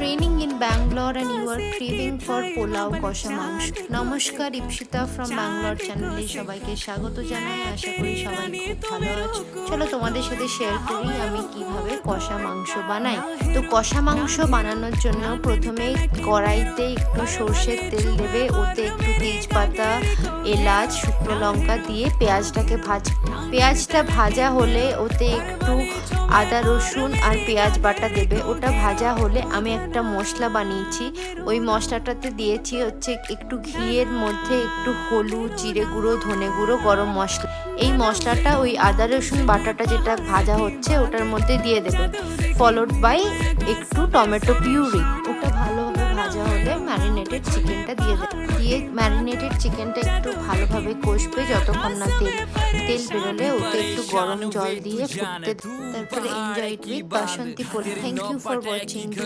raining in Bangalore and you are craving for pulao কষা মাংস। নমস্কার, ইপসিতা ফ্রম ব্যাঙ্গালোর চ্যানেলে সবাইকে স্বাগত জানাই। আশা করি সবাই খুব ভালো আছে। চলো তোমাদের সাথে শেয়ার করি আমি কিভাবে কষা মাংস বানাই। তো কষা মাংস বানানোর জন্য প্রথমে কড়াইতে একটু সর্ষের তেল দেবে, ওতে একটু তেজপাতা, এলাচ, শুকনো লঙ্কা দিয়ে পেঁয়াজটাকে পেঁয়াজটা ভাজা হলে ওতে একটু আদা রসুন আর পেঁয়াজ বাটা দেবে। ওটা ভাজা হলে আমি একটা মশলা বানিয়েছি, ওই মশলাটাতে দিয়েছি হচ্ছে একটু ঘিয়ের মধ্যে একটু হলুদ, জিরে গুঁড়ো, ধনে গুঁড়ো, গরম মশলা। এই মশলাটা ওই আদা রসুন বাটাটা যেটা ভাজা হচ্ছে ওটার মধ্যে দিয়ে দেবে, ফলোড বাই একটু টমেটো পিউরি। ওটা ভালোভাবে ভাজা হলে ম্যারিনেটেড চিকেনটা দিয়ে দেবে। ম্যারিনেটেড চিকেনটা একটু ভালোভাবে কষবে যতক্ষণ না তেল বেরোলে ওতে একটু গরম জল দিয়ে ফুটতে। তারপরে enjoy it with Basanti pulao. Thank you for watching.